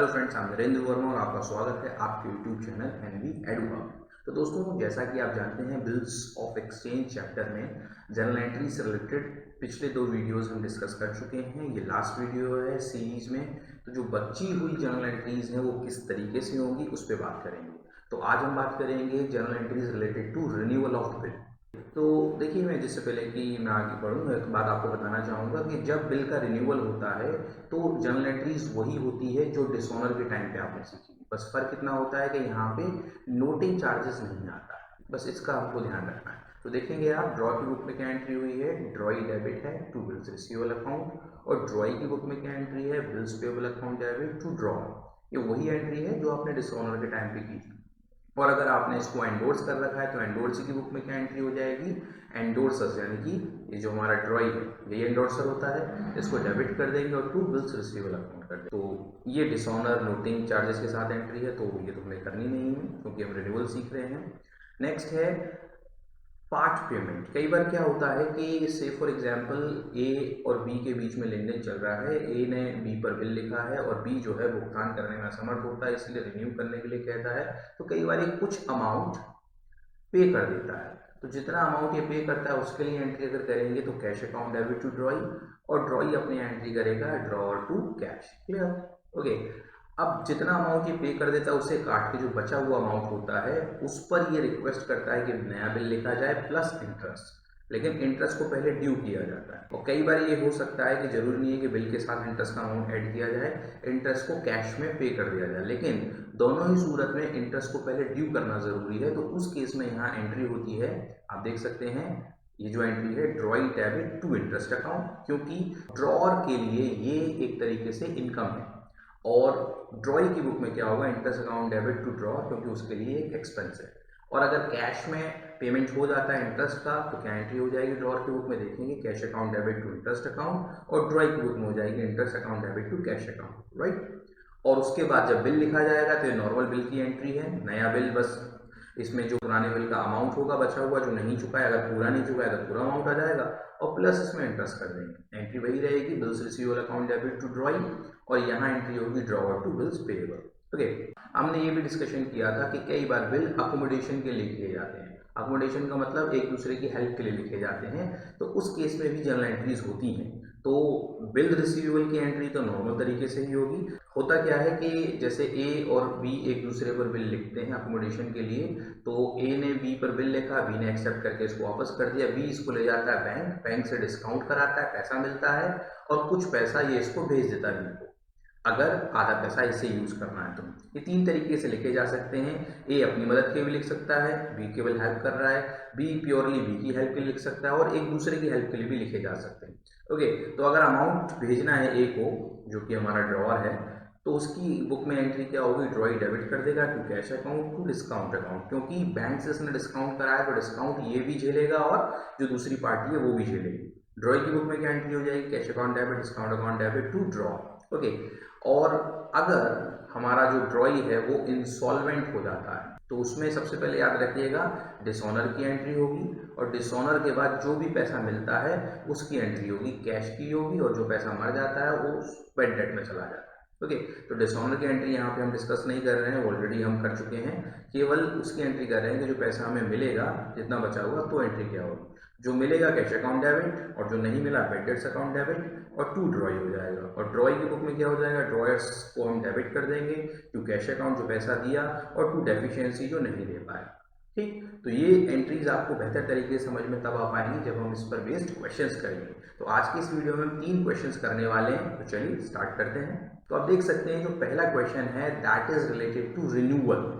Hello friends, I'm Narendra Verma और आपका स्वागत है आपके YouTube channel NV edu hub. तो दोस्तों, जैसा कि आप जानते हैं, बिल्स ऑफ एक्सचेंज चैप्टर में जनरल एंट्री से रिलेटेड पिछले 2 वीडियोस हम डिस्कस कर चुके हैं। ये लास्ट वीडियो है सीरीज में। तो जो बची हुई जनरल एंट्रीज हैं वो किस तरीके से होंगी उस पर बात करेंगे। तो आज हम बात करेंगे general entries related to renewal of bill. तो देखिए, मैं जिससे पहले कि मैं आगे बढ़ूँ एक बात आपको बताना चाहूँगा कि जब बिल का रिन्यूअल होता है तो जनरल एंट्रीज वही होती है जो डिसऑनर के टाइम पे आपने सीखी। बस फर्क इतना होता है कि यहाँ पे नोटिंग चार्जेस नहीं आता है, बस इसका आपको ध्यान रखना है। तो देखेंगे आप, ड्रॉ की बुक में क्या एंट्री हुई है, ड्रॉई डेबिट है टू बिल्स रिसीवेबल अकाउंट, और ड्रॉई की बुक में क्या एंट्री है, bills payable account debit to draw. ये वही एंट्री है जो आपने डिसऑनर के टाइम पे की थी। और अगर आपने इसको एंडोर्स कर रखा है तो एंडोर्स की बुक में क्या एंट्री हो जाएगी, एंडोर्सर्स, यानी कि ये जो हमारा ड्रॉई है यही एंडोर्सर होता है, इसको डेबिट कर देंगे और टू बिल्स रिसीवेबल अकाउंट कर देंगे। तो ये डिसऑनर नोटिंग चार्जेस के साथ एंट्री है, तो ये तो हमें करनी नहीं है क्योंकि हम रिन्यूअल सीख रहे हैं। नेक्स्ट है पार्ट पेमेंट। कई बार क्या होता है कि से फॉर एग्जांपल ए और बी के बीच में लेन देन चल रहा है, ए ने बी पर बिल लिखा है और बी जो है भुगतान करने में असमर्थ होता है, इसलिए रिन्यू करने के लिए कहता है। तो कई बार ये कुछ अमाउंट पे कर देता है, तो जितना अमाउंट ये पे करता है उसके लिए एंट्री अगर करेंगे तो cash account debit to drawee, और ड्रॉई अपनी एंट्री करेगा drawer to cash. Clear? Okay. अब जितना अमाउंट ये पे कर देता है उससे काट के जो बचा हुआ अमाउंट होता है उस पर ये रिक्वेस्ट करता है कि नया बिल लिखा जाए प्लस इंटरेस्ट, लेकिन इंटरेस्ट को पहले ड्यू किया जाता है। और कई बार ये हो सकता है कि जरूरी नहीं है कि बिल के साथ इंटरेस्ट का अमाउंट ऐड किया जाए, इंटरेस्ट को कैश में पे कर दिया जाए, लेकिन दोनों ही सूरत में इंटरेस्ट को पहले ड्यू करना जरूरी है। तो उस केस में यहाँ एंट्री होती है, आप देख सकते हैं ये जो एंट्री है, drawing debit to interest account, क्योंकि ड्रॉअर के लिए ये एक तरीके से इनकम है। और ड्रॉई की बुक में क्या होगा, interest account debit to draw, क्योंकि उसके लिए एक एक्सपेंस है। और अगर कैश में पेमेंट हो जाता है इंटरेस्ट का तो क्या एंट्री हो जाएगी, ड्रॉअर की बुक में देखेंगे cash account debit to interest account, और ड्रॉई की बुक में हो जाएगी interest account debit to cash account, right. और उसके बाद जब बिल लिखा जाएगा तो ये नॉर्मल बिल की एंट्री है, नया बिल, बस इसमें जो पुराने बिल का अमाउंट होगा बचा हुआ जो नहीं चुका है, अगर पूरा नहीं चुका है तो पूरा अमाउंट आ जाएगा, और प्लस इसमें इंटरेस्ट कर देंगे। एंट्री वही रहेगी, bills receivable account debit to drawee, और यहाँ एंट्री होगी drawer to bills payable. Okay. हमने ये भी डिस्कशन किया था कि कई बार बिल अकोमोडेशन के लिए किए जाते हैं। अकोमोडेशन का मतलब एक दूसरे की हेल्प के लिए लिखे जाते हैं, तो उस केस में भी जनरल एंट्रीज होती हैं। तो बिल रिसीवेबल की एंट्री तो नॉर्मल तरीके से ही होगी। होता क्या है कि जैसे ए और बी एक दूसरे पर बिल लिखते हैं अकोमोडेशन के लिए, तो ए ने बी पर बिल लिखा, बी ने एक्सेप्ट करके इसको वापस कर दिया, बी इसको ले जाता है बैंक, बैंक से डिस्काउंट कराता है, पैसा मिलता है, और कुछ पैसा ये इसको भेज देता है बी को, अगर आधा पैसा इसे यूज करना है तो। ये 3 तरीके से लिखे जा सकते हैं। ए अपनी मदद के लिए लिख सकता है, बी केवल हेल्प कर रहा है, बी प्योरली बी की हेल्प के लिए लिख सकता है, और एक दूसरे की हेल्प के लिए भी लिखे जा सकते हैं। ओके। तो अगर अमाउंट भेजना है ए को, जो कि हमारा ड्रॉअर है, तो उसकी बुक में एंट्री क्या होगी, ड्रॉई डेबिट कर देगा to cash account to discount account, क्योंकि बैंक से इसने डिस्काउंट कराया तो डिस्काउंट ये भी झेलेगा और जो दूसरी पार्टी है वो भी झेलेगी। ड्रॉई की बुक में क्या एंट्री हो जाएगी, cash account debit discount account debit to draw. Okay. और अगर हमारा जो ड्रॉई है वो इंसॉल्वेंट हो जाता है तो उसमें सबसे पहले याद रखिएगा डिसऑनर की एंट्री होगी, और डिसऑनर के बाद जो भी पैसा मिलता है उसकी एंट्री होगी, कैश की होगी, और जो पैसा मर जाता है वो बैड डेट में चला जाता है। ओके। तो डिसऑनर की एंट्री यहाँ पे हम डिस्कस नहीं कर रहे हैं, ऑलरेडी हम कर चुके हैं, केवल उसकी एंट्री कर रहे हैं कि जो पैसा हमें मिलेगा जितना बचा हुआ तो एंट्री क्या होगी, जो मिलेगा कैश अकाउंट डेबिट, और जो नहीं मिला बैड डेट्स अकाउंट डेबिट, और टू ड्रॉई हो जाएगा। और ड्रॉई की बुक में क्या हो जाएगा, ड्रॉयर्स को हम डेबिट कर देंगे, टू कैश अकाउंट जो पैसा दिया, और टू डेफिशिएंसी जो नहीं दे पाए। ठीक। तो ये एंट्रीज आपको बेहतर तरीके से समझ में तब आ पाएंगी जब हम इस पर बेस्ड क्वेश्चंस करेंगे। तो आज की इस वीडियो में हम 3 क्वेश्चंस करने वाले हैं, तो चलिए स्टार्ट करते हैं। तो आप देख सकते हैं जो पहला क्वेश्चन है that is related to renewal.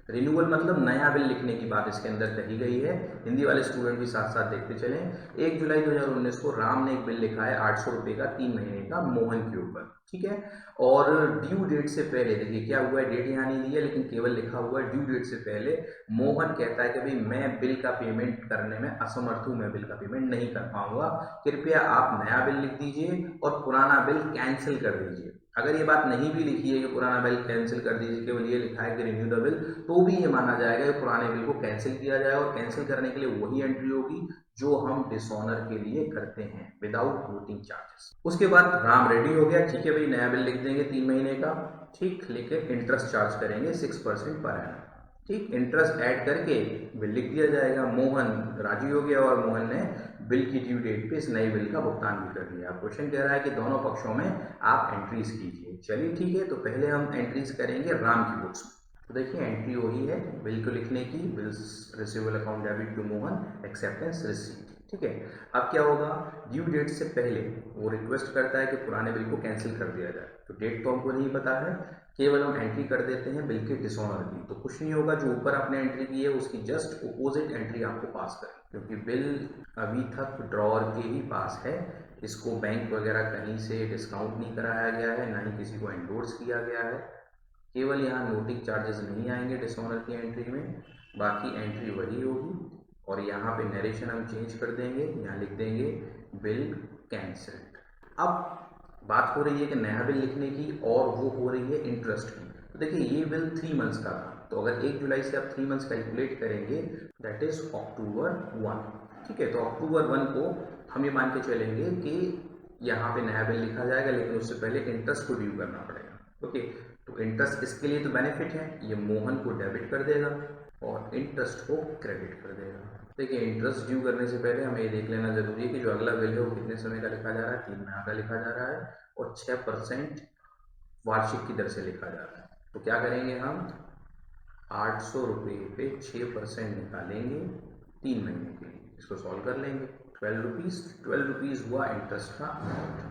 Renewal मतलब नया बिल लिखने की बात इसके अंदर कही गई है। हिंदी वाले स्टूडेंट भी साथ साथ देखते चलें। 1 जुलाई 2019 को राम ने एक बिल लिखा है 800 रुपये का 3 महीने का मोहन के ऊपर, ठीक है। और ड्यू डेट से पहले, देखिए क्या हुआ है, डेट यहाँ नहीं दी है लेकिन केवल लिखा हुआ है ड्यू डेट से पहले मोहन कहता है कि भाई मैं बिल का पेमेंट करने में असमर्थ हूँ, मैं बिल का पेमेंट नहीं कर पाऊंगा, कृपया आप नया बिल लिख दीजिए और पुराना बिल कैंसिल कर दीजिए। अगर ये बात नहीं भी लिखी है कि पुराना बिल कैंसिल कर दीजिए, केवल ये लिखा है कि रिन्यू द बिल, तो भी ये माना जाएगा कि पुराने बिल को कैंसिल किया जाए, और कैंसिल करने के लिए वही एंट्री होगी जो हम डिसऑनर के लिए करते हैं विदाउट वेटिंग चार्जेस। उसके बाद राम रेडी हो गया, ठीक है भाई, नया बिल लिख देंगे 3 महीने का, ठीक, लेकिन इंटरेस्ट चार्ज करेंगे 6% पर एनम, ठीक, इंटरेस्ट ऐड करके बिल लिख दिया जाएगा। मोहन राजी हो गया और मोहन ने बिल की ड्यू डेट पे इस नए बिल का भुगतान भी कर दिया। क्वेश्चन कह रहा है कि दोनों पक्षों में आप एंट्रीज कीजिए। चलिए ठीक है, तो पहले हम एंट्रीज करेंगे राम की बुक्स में। तो देखिए एंट्री वही है बिल को लिखने की, bills receivable account debit to Mohan, acceptance receipt, ठीक है। अब क्या होगा, ड्यू डेट से पहले वो रिक्वेस्ट करता है कि पुराने बिल को कैंसिल कर दिया जाए। तो डेट तो हमको नहीं पता है, केवल हम एंट्री कर देते हैं बिल के डिसऑनर की। तो कुछ नहीं होगा, जो ऊपर आपने एंट्री की है उसकी जस्ट अपोजिट एंट्री आपको पास करें, क्योंकि बिल अभी तक ड्रॉअर के ही पास है, इसको बैंक वगैरह कहीं से डिस्काउंट नहीं कराया गया है, ना ही किसी को एंडोर्स किया गया है। केवल यहाँ नोटिंग चार्जेस नहीं आएंगे डिसऑनर की एंट्री में, बाकी एंट्री वही होगी। और यहाँ पे नरेशन हम चेंज कर देंगे, यहाँ लिख देंगे बिल कैंसल्ड। अब बात हो रही है कि नया बिल लिखने की, और वो हो रही है इंटरेस्ट की। तो देखिए ये बिल 3 मंथ्स का था, तो अगर 1 जुलाई से आप 3 मंथ्स कैलकुलेट करेंगे, दैट इज अक्टूबर 1, ठीक है। तो अक्टूबर 1 को हम ये मान के चलेंगे कि यहाँ पे नया बिल लिखा जाएगा, लेकिन उससे पहले इंटरेस्ट को ड्यू करना पड़ेगा। ओके, तो इंटरेस्ट इसके लिए तो बेनिफिट है, ये मोहन को डेबिट कर देगा और इंटरेस्ट को क्रेडिट कर देगा। देखिए इंटरेस्ट ड्यू करने से पहले हमें ये देख लेना जरूरी है कि जो अगला बिल है वो कितने समय का लिखा जा रहा है, 3 महीने का लिखा जा रहा है, और 6% वार्षिक की दर से लिखा जा रहा है। तो क्या करेंगे हम, 800 रुपये पे 6% निकालेंगे 3 महीने के लिए, इसको सॉल्व कर लेंगे। 12 रुपीज़ हुआ इंटरेस्ट का अमाउंट,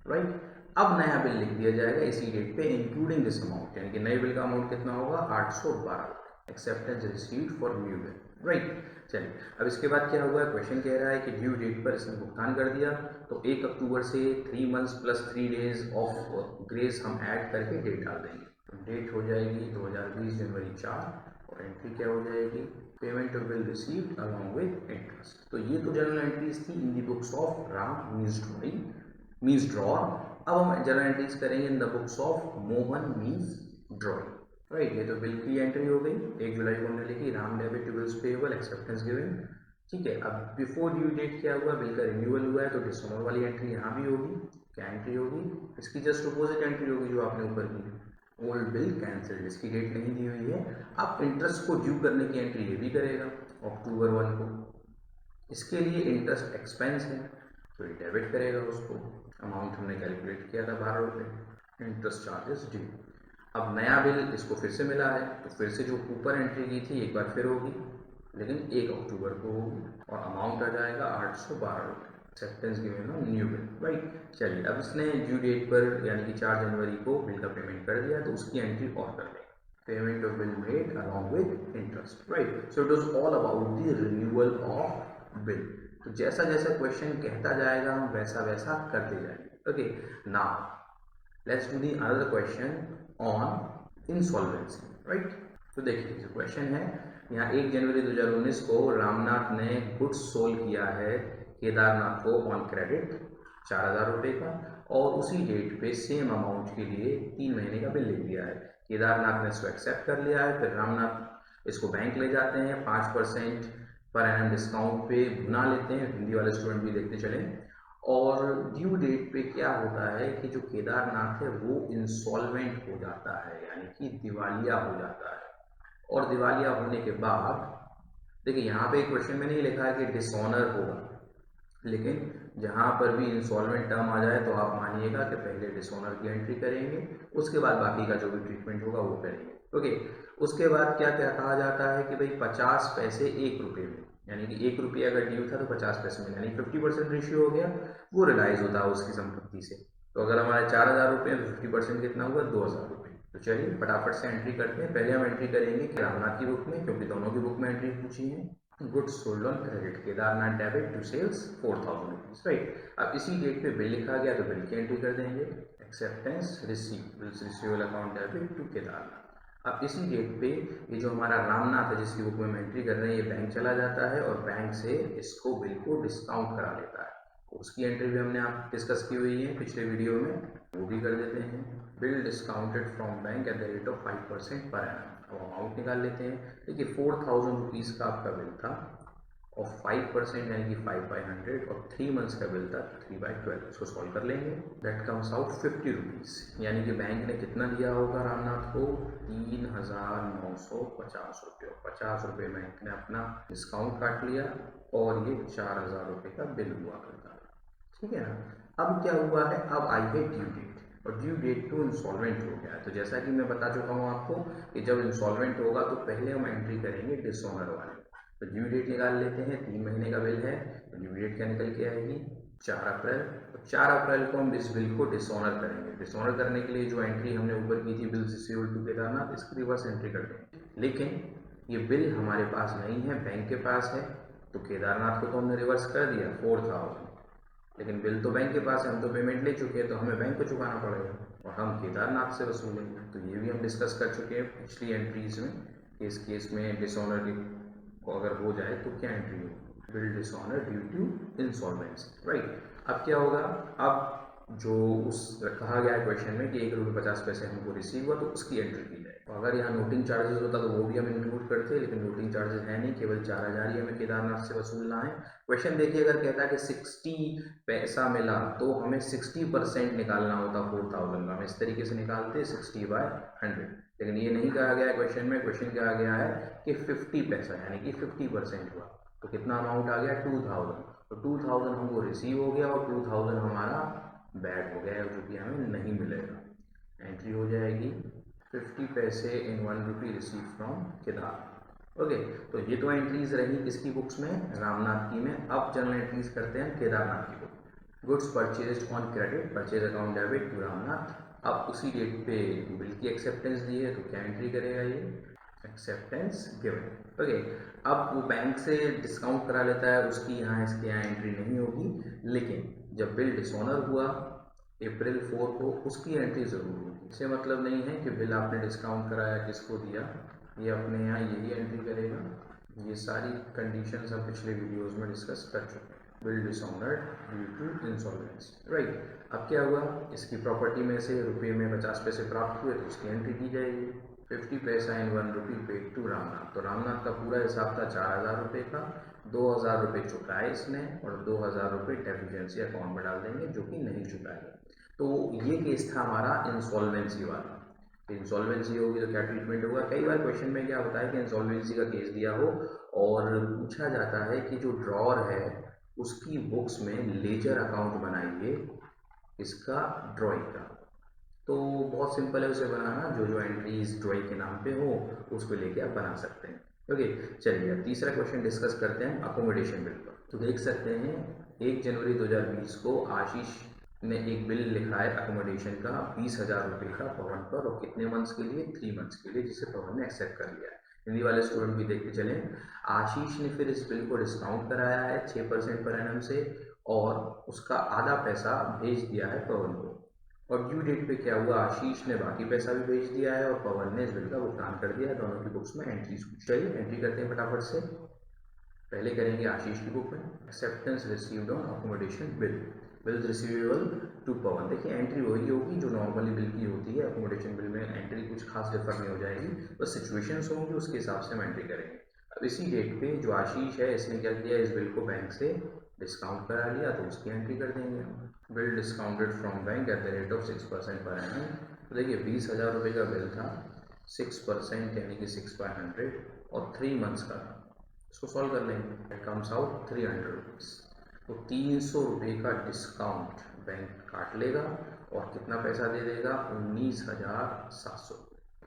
राइट। अब नया बिल लिख दिया जाएगा इसी डेट पे इंक्लूडिंग दिस अमाउंट, यानी कि नए बिल का अमाउंट कितना होगा, 812 रुपये, acceptance received for new bill, right. चलिए अब इसके बाद क्या हुआ, क्वेश्चन कह रहा है कि ड्यू डेट पर इसने भुगतान कर दिया, तो 1 अक्टूबर से 3 months plus 3 days of grace हम ऐड करके डेट डाल देंगे। तो डेट हो जाएगी 2020 जनवरी 4, और एंट्री क्या हो जाएगी, payment of bill received along with interest. तो ये तो जनरल एंट्रीज थी in the books of Ram means drawer. अब हम जनरल एंट्रीज करेंगे in the books of Mohan means drawing, right. ये तो बिल की एंट्री हो गई, 1 जुलाई को हमने लिखी, Ram debit to bills payable, acceptance given, ठीक है। अब बिफोर ड्यू डेट क्या हुआ, बिल का रिन्यूअल हुआ है, तो डिसऑनर वाली एंट्री यहाँ भी होगी। क्या एंट्री होगी, इसकी जस्ट अपोजिट एंट्री होगी जो आपने ऊपर की, ओल्ड बिल कैंसिल्ड, इसकी डेट नहीं दी हुई है। अब इंटरेस्ट को ड्यू करने की एंट्री ये भी करेगा अक्टूबर 1 को, इसके लिए इंटरेस्ट एक्सपेंस है तो ये डेबिट करेगा उसको, अमाउंट हमने कैलकुलेट किया था 12 रुपये, इंटरेस्ट चार्जेस ड्यू। अब नया बिल इसको फिर से मिला है, तो फिर से जो ऊपर एंट्री की थी एक बार फिर होगी, लेकिन 1 अक्टूबर को होगी, और अमाउंट आ जाएगा 812 रुपये, acceptance given on new bill, right. चलिए अब इसने ड्यू डेट पर यानी कि 4 जनवरी को बिल का पेमेंट कर दिया, तो उसकी एंट्री और कर लेंगे, payment of bill made along with interest, right. So it was all about the renewal of bill. तो जैसा जैसा क्वेश्चन कहता जाएगा हम वैसा वैसा करते जाएंगे। Okay, now let's do the another question on insolvency, right. तो देखिए जो क्वेश्चन है यहाँ, 1 जनवरी 2019 को रामनाथ ने गुड्स सोल्ड किया है केदारनाथ को ऑन क्रेडिट 4000 रुपये का, और उसी डेट पे सेम अमाउंट के लिए 3 महीने का बिल लिख दिया है। केदारनाथ ने इसको एक्सेप्ट कर लिया है, फिर रामनाथ इसको बैंक ले जाते हैं, 5% पर एनम डिस्काउंट पे भुना लेते हैं, हिंदी वाले स्टूडेंट भी देखते चले। और ड्यू डेट पे क्या होता है कि जो केदारनाथ है वो इंसॉल्वेंट हो जाता है, यानी कि दिवालिया हो जाता है। और दिवालिया होने के बाद देखिए यहाँ पे क्वेश्चन में नहीं लिखा है कि डिसऑनर होगा, लेकिन जहाँ पर भी इंसॉल्वेंट टर्म आ जाए तो आप मानिएगा कि पहले डिसऑनर की एंट्री करेंगे, उसके बाद बाकी का जो भी ट्रीटमेंट होगा वो करेंगे। ओके, उसके बाद क्या क्या कहा जाता है कि भाई 50 पैसे 1 रुपये में, यानी कि 1 रुपये अगर ड्यू था तो 50 पैसे में, यानी 50% रेशियो हो गया, वो रिलाइज होता है उसकी संपत्ति से। तो अगर हमारे 4000 रुपये तो 50% कितना हुआ, 2000 रुपये। तो चलिए फटाफट से एंट्री करते हैं। पहले हम एंट्री करेंगे कि रामनाथ की बुक में, क्योंकि दोनों की बुक में एंट्री पूछी है। Goods sold on credit, Kedarnath debit to sales 4000 rupees, right. अब इसी डेट पे बिल लिखा गया तो बिल की एंट्री कर देंगे, acceptance receive, bills receivable account debit to Kedarnath. अब इसी डेट पे ये जो हमारा रामनाथ है जिसकी बुक में हम एंट्री कर रहे हैं, ये बैंक चला जाता है और बैंक से इसको बिल को डिस्काउंट करा लेता है, उसकी एंट्री भी हमने आप डिस्कस की हुई है पिछले वीडियो में, वो भी कर देते हैं। Bill discounted from bank at the rate of 5% per annum. अब अमाउंट निकाल लेते हैं। देखिए 4000 रुपीज़ का आपका बिल था और 5% यानी कि 5/100 और 3 मंथ्स का बिल था 3/12। इसको सॉल्व कर लेंगे। दैट कम्स आउट 50 रुपीज़, यानी कि बैंक ने कितना दिया होगा रामनाथ को, 3950 रुपये। 50 रुपये बैंक ने अपना डिस्काउंट काट लिया और ये 4000 रुपये का बिल हुआ करता है। ठीक है ना। अब क्या हुआ है, अब आई है ड्यू डेट और ड्यू डेट टू इंस्टॉलमेंट हो गया है। तो जैसा कि मैं बता चुका हूँ आपको कि जब इंस्टॉलमेंट होगा तो पहले हम एंट्री करेंगे डिसऑनर वाले। तो ड्यू डेट निकाल लेते हैं। 3 महीने का बिल है तो ड्यू डेट क्या निकल के आएगी, 4 अप्रैल। तो 4 अप्रैल को हम इस बिल को डिसऑनर करेंगे। डिसऑनर करने के लिए जो एंट्री हमने ऊपर की थी, बिल्स रिसीवेबल टू केदारनाथ, इसकी रिवर्स एंट्री कर देंगे। लेकिन ये बिल हमारे पास नहीं है, बैंक के पास है। तो केदारनाथ को तो हमने रिवर्स कर दिया 4000, लेकिन बिल तो बैंक के पास है, हम तो पेमेंट ले चुके हैं, तो हमें बैंक को चुकाना पड़ेगा और हम केदारनाथ से वसूलेंगे। तो ये भी हम डिस्कस कर चुके हैं पिछली एंट्रीज में। इस केस में डिसऑनर की को अगर हो जाए तो क्या एंट्री होगी, bill dishonour due to insolvency, right. अब क्या होगा, अब जो उस कहा गया है क्वेश्चन में कि 1 रुपये 50 पैसे हमको रिसीव हुआ, तो उसकी एंट्री की जाए। तो अगर यहाँ नोटिंग चार्जेस होता तो वो भी हम इंक्लूड करते, लेकिन नोटिंग चार्जेस है नहीं, केवल 4000 ही हमें केदारनाथ से वसूलना है। क्वेश्चन देखिए, अगर कहता है कि 60 पैसा मिला तो हमें 60% निकालना होता 4000 का, हम इस तरीके से निकालते 60/100। लेकिन ये नहीं कहा गया है क्वेश्चन में। क्वेश्चन कहा गया है कि 50 पैसा यानी कि 50% हुआ, तो कितना अमाउंट आ गया, 2000। तो 2000 हमको रिसीव हो गया और 2000 हमारा बैड हो गया, जो कि हमें नहीं मिलेगा। एंट्री हो जाएगी 50 पैसे इन 1 रुपी रिसीव फ्रॉम केदार। ओके, तो ये तो एंट्रीज रही किसकी बुक्स में, रामनाथ की में। अब जनरल एंट्रीज करते हैं केदारनाथ की book. Goods purchased on credit, purchase account debit to Ramnath. अब उसी डेट पे बिल की एक्सेप्टेंस दी है, तो क्या एंट्री करेगा ये, एक्सेप्टेंस गिवन। ओके, अब वो बैंक से डिस्काउंट करा लेता है, उसकी यहाँ इसके यहाँ एंट्री नहीं होगी। लेकिन जब बिल डिसऑनर हुआ अप्रैल 4 को, उसकी एंट्री ज़रूर होगी। इससे मतलब नहीं है कि बिल आपने डिस्काउंट कराया किसको दिया, ये अपने यहाँ यही एंट्री करेगा। ये सारी कंडीशंस हम पिछले वीडियोस में डिस्कस कर चुके हैं। Bill dishonoured due to insolvency, right. अब क्या हुआ, इसकी प्रॉपर्टी में से रुपये में 50 पैसे प्राप्त हुए, तो उसकी एंट्री की जाएगी। 50 पैसा इन 1 रुपी पेड टू रामनाथ। तो रामनाथ का पूरा हिसाब था 4000 रुपये का, 2000 रुपये चुकाए इसने और 2000 रुपये डेफिशिएंसी अकाउंट में डाल देंगे, जो कि नहीं चुकाएगा। तो ये केस था हमारा इंसॉल्वेंसी वाला। इंसॉल्वेंसी होगी तो क्या ट्रीटमेंट होगा। कई बार क्वेश्चन में क्या होता है कि इंसॉल्वेंसी का केस दिया हो और पूछा जाता है कि जो ड्रॉर है उसकी बुक्स में लेजर अकाउंट बनाइए, इसका ड्रॉइंग का। तो बहुत सिंपल है उसे बनाना, जो जो एंट्रीज ड्रॉइंग के नाम पे हो उसको लेके आप बना सकते हैं। ओके, चलिए अब तीसरा क्वेश्चन डिस्कस करते हैं अकोमोडेशन बिल पर। तो देख सकते हैं 1 जनवरी 2020 को आशीष ने एक बिल लिखा है अकोमोडेशन का 20,000 रुपये का पवन पर, और कितने मंथ्स के लिए, 3 मंथ्स के लिए, जिसे पवन ने एक्सेप्ट कर लिया है। हिंदी वाले स्टूडेंट भी देखते चलें। आशीष ने फिर इस बिल को डिस्काउंट कराया है 6% पर एनम से, और उसका आधा पैसा भेज दिया है पवन को। और ड्यू डेट पे क्या हुआ, आशीष ने बाकी पैसा भी भेज दिया है और पवन ने इस बिल का भुगतान कर दिया है। दोनों की बुक्स में एंट्रीज। चलिए एंट्री करते हैं फटाफट से। पहले करेंगे आशीष की बुक में, acceptance received on accommodation bill, bills receivable to Pawan. देखिए एंट्री वही होगी जो नॉर्मली बिल की होती है। अकोमोडेशन बिल में एंट्री कुछ खास डिफर नहीं हो जाएगी, बस सिचुएशंस होंगी उसके हिसाब से हम एंट्री करेंगे। अब इसी डेट पे जो आशीष है इसने क्या किया, इस बिल को बैंक से डिस्काउंट करा लिया, तो उसकी एंट्री कर देंगे हम। Bill discounted from bank at the rate of 6% per annum. तो देखिए 20,000 रुपये का बिल था, 6% यानी कि 6/100 और 3 मंथ्स का था। इसको सॉल्व कर लेंगे, इट कम्स आउट 300 रुपीज़। तो 300 रुपये का डिस्काउंट बैंक काट लेगा और कितना पैसा दे देगा, 19,700।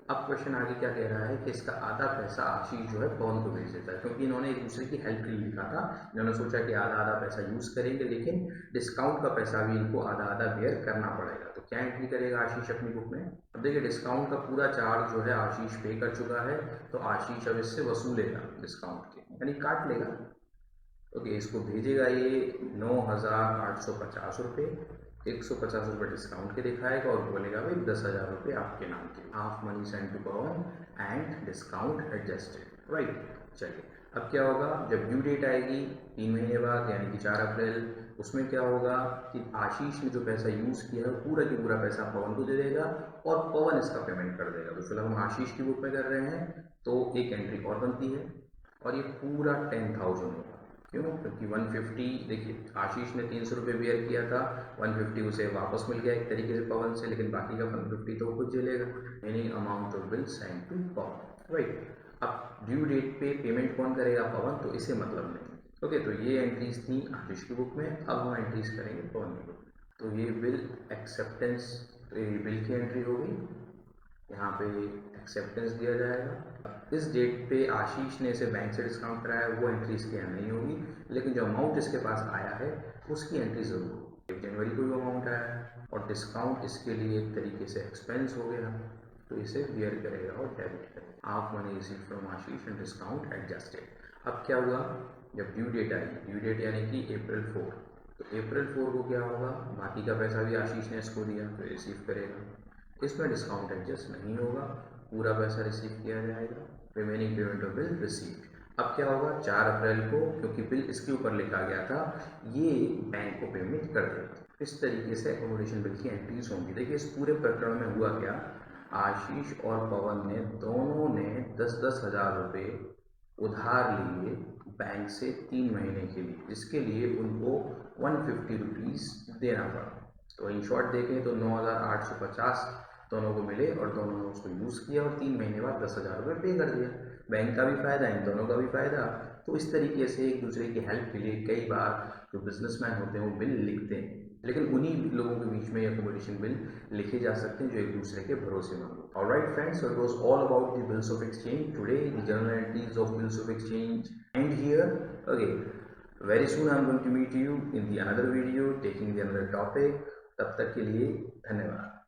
अब क्वेश्चन आगे क्या कह रहा है कि इसका आधा पैसा आशीष जो है पवन को भेज देता है, क्योंकि इन्होंने एक दूसरे की हेल्प के लिए लिखा था। इन्होंने सोचा कि आधा आधा पैसा यूज करेंगे, लेकिन डिस्काउंट का पैसा भी इनको आधा आधा बेयर करना पड़ेगा। तो क्या एंट्री करेगा आशीष अपनी बुक में। अब देखिए डिस्काउंट का पूरा चार्ज जो है आशीष पे कर चुका है, तो आशीष अब इससे वसूलेगा डिस्काउंट के, यानी काट लेगा। ओके, इसको भेजेगा ये 9,850 रुपये, 150 रुपये डिस्काउंट के दिखाएगा और बोलेगा भाई 10,000 रुपये आपके नाम के, half money send to Pawan and discount adjusted, right. चलिए अब क्या होगा, जब ड्यू डेट आएगी 3 महीने बाद यानी कि 4 अप्रैल, उसमें क्या होगा कि आशीष ने जो पैसा यूज़ किया है पूरा की पूरा पैसा पवन को दे देगा और पवन इसका पेमेंट कर देगा। तो फिलहाल हम आशीष की बुक में कर रहे हैं, तो एक एंट्री और बनती है और ये पूरा 10,000 होगा। क्यों? क्योंकि 150, देखिए आशीष ने 300 रुपये बियर किया था, 150 उसे वापस मिल गया एक तरीके से पवन से, लेकिन बाकी का 150 तो वो खुद झेलेगा, meaning amount of bill send to Pawan, right. अब ड्यू डेट पे पेमेंट कौन करेगा? पवन, तो इसे मतलब नहीं। ओके, तो ये एंट्रीज थी आशीष की बुक में। अब हम एंट्रीज करेंगे पवन की बुक में। तो ये बिल एक्सेप्टेंस, तो ये बिल की एंट्री होगी, यहाँ पे एक्सेप्टेंस दिया जाएगा। इस डेट पे आशीष ने इसे बैंक से डिस्काउंट कराया, वो एंट्री इसके यहाँ नहीं होगी, लेकिन जो अमाउंट इसके पास आया है उसकी एंट्री जरूर होगी। 1 जनवरी को जो अमाउंट आया है और डिस्काउंट इसके लिए एक तरीके से एक्सपेंस हो गया, तो इसे बियर करेगा और डेबिट करेगा। Half money receive from Ashish and discount adjusted. अब क्या हुआ, जब ड्यू डेट आई, ड्यू डेट यानी कि April 4, तो April 4 को क्या होगा, बाकी का पैसा भी आशीष ने इसको दिया तो रिसीव करेगा, इसमें डिस्काउंट एडजस्ट नहीं होगा, पूरा पैसा रिसीव किया जाएगा। Remaining payment of bill receive. अब क्या होगा, 4 अप्रैल को, क्योंकि बिल इसके ऊपर लिखा गया था, ये बैंक को पेमेंट कर देगा। इस तरीके से अकोमोडेशन बिल की एंट्रीज होंगी। देखिए इस पूरे प्रकरण में हुआ क्या, आशीष और पवन ने दोनों ने 10-10 हज़ार रुपये उधार लिए बैंक से 3 महीने के लिए, जिसके लिए उनको 150 रुपीज़ देना पड़ा। तो इन शॉर्ट देखें तो 9,850 दोनों को मिले और दोनों ने उसको यूज़ किया और 3 महीने बाद 10,000 रुपये पे कर दिया। बैंक का भी फ़ायदा, इन दोनों का भी फ़ायदा। तो इस तरीके से एक दूसरे की हेल्प के लिए कई बार जो बिजनेसमैन होते हैं वो बिल लिखते हैं, लेकिन उन्हीं लोगों के बीच में अकोमोडेशन बिल लिखे जा सकते हैं जो एक दूसरे के भरोसेमंद हो। Alright friends, so it was all about the bills of exchange. Today the journal entries of bills of exchange end here. Okay, very soon I am going to meet you in the another video taking the another topic. तब तक के लिए धन्यवाद।